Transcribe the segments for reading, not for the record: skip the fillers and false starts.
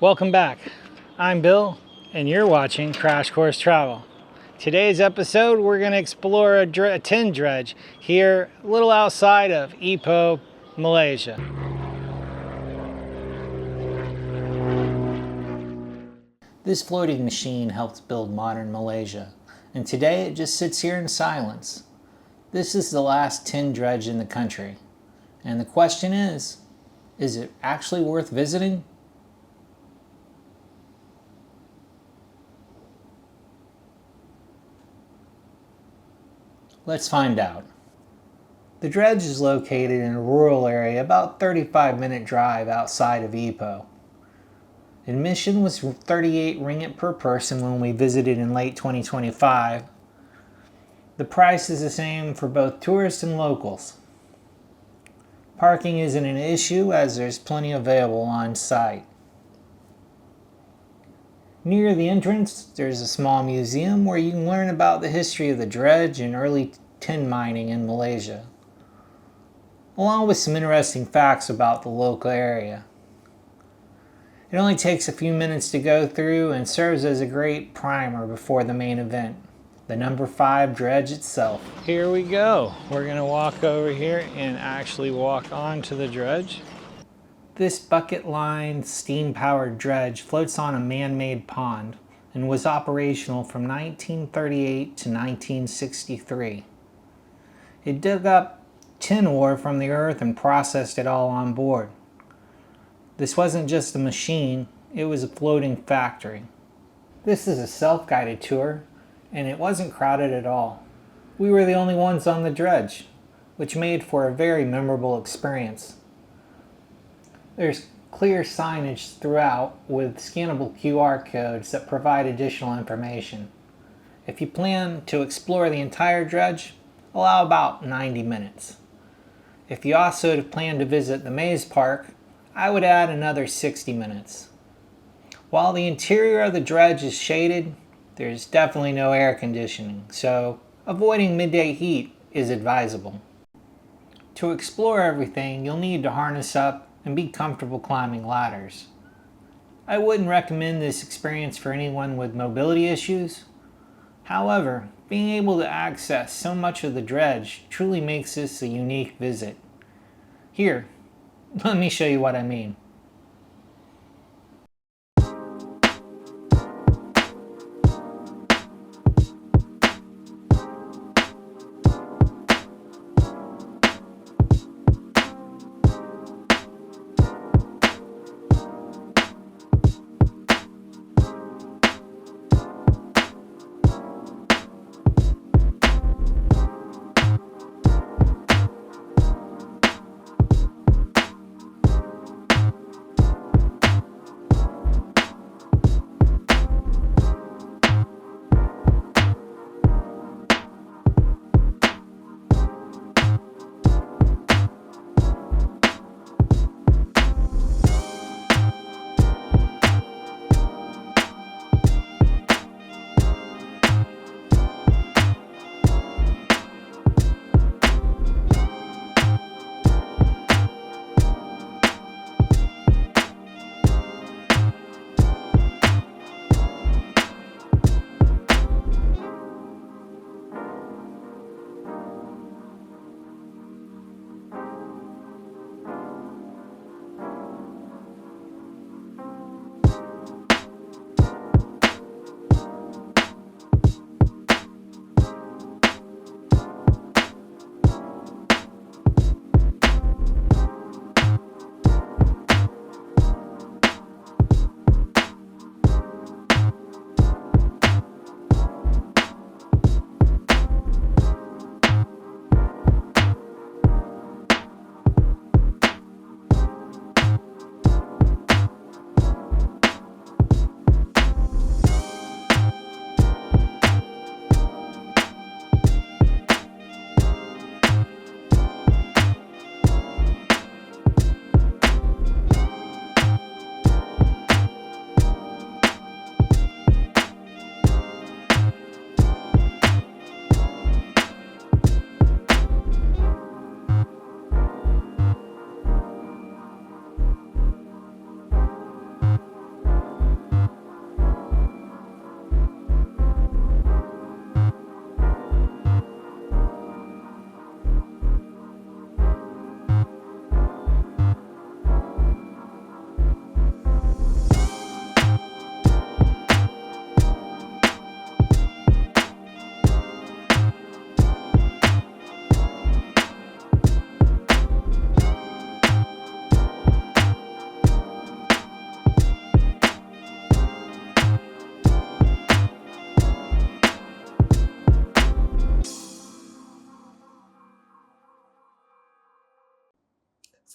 Welcome back. I'm Bill, and you're watching Crash Course Travel. Today's episode, we're going to explore a tin dredge here a little outside of Ipoh, Malaysia. This floating machine helped build modern Malaysia, and today it just sits here in silence. This is the last tin dredge in the country, and the question is it actually worth visiting? Let's find out. The dredge is located in a rural area about 35-minute drive outside of Ipoh. Admission was 38 ringgit per person when we visited in late 2025. The price is the same for both tourists and locals. Parking isn't an issue as there's plenty available on site. Near the entrance, there's a small museum where you can learn about the history of the dredge and early tin mining in Malaysia, along with some interesting facts about the local area. It only takes a few minutes to go through and serves as a great primer before the main event, the number 5 dredge itself. Here we go. We're going to walk over here and actually walk onto the dredge. This bucket-lined, steam-powered dredge floats on a man-made pond and was operational from 1938 to 1963. It dug up tin ore from the earth and processed it all on board. This wasn't just a machine, it was a floating factory. This is a self-guided tour, and it wasn't crowded at all. We were the only ones on the dredge, which made for a very memorable experience. There's clear signage throughout with scannable QR codes that provide additional information. If you plan to explore the entire dredge, allow about 90 minutes. If you also plan to visit the maze park, I would add another 60 minutes. While the interior of the dredge is shaded, there's definitely no air conditioning, so avoiding midday heat is advisable. To explore everything, you'll need to harness up and be comfortable climbing ladders. I wouldn't recommend this experience for anyone with mobility issues. However, being able to access so much of the dredge truly makes this a unique visit. Here, let me show you what I mean.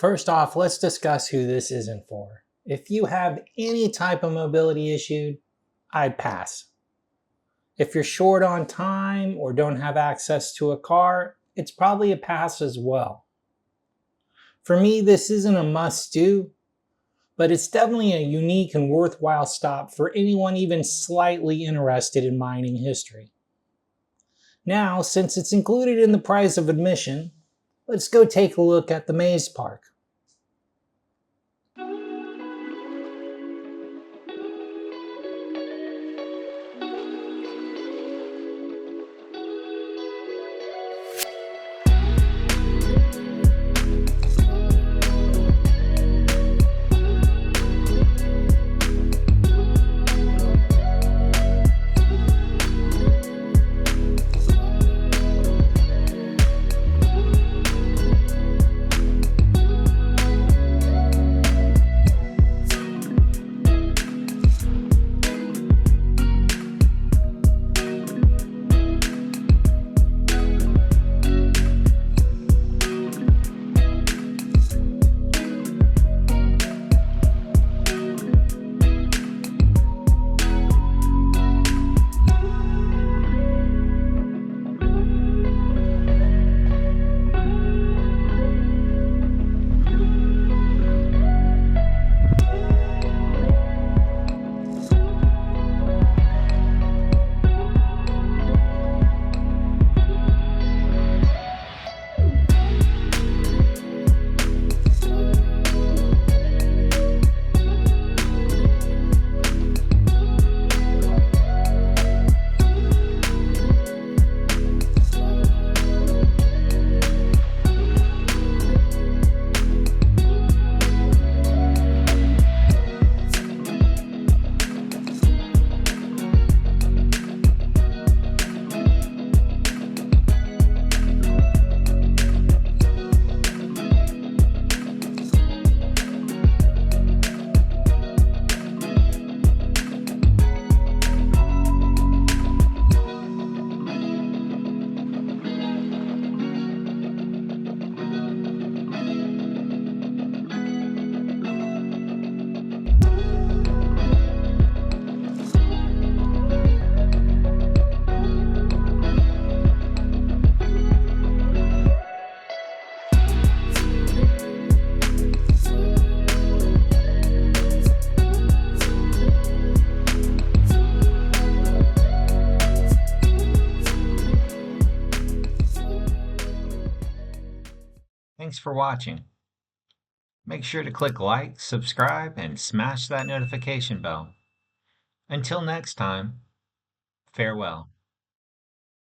First off, let's discuss who this isn't for. If you have any type of mobility issue, I'd pass. If you're short on time or don't have access to a car, it's probably a pass as well. For me, this isn't a must-do, but it's definitely a unique and worthwhile stop for anyone even slightly interested in mining history. Now, since it's included in the price of admission, let's go take a look at the maze park. Thanks for watching. Make sure to click like, subscribe, and smash that notification bell. Until next time, farewell.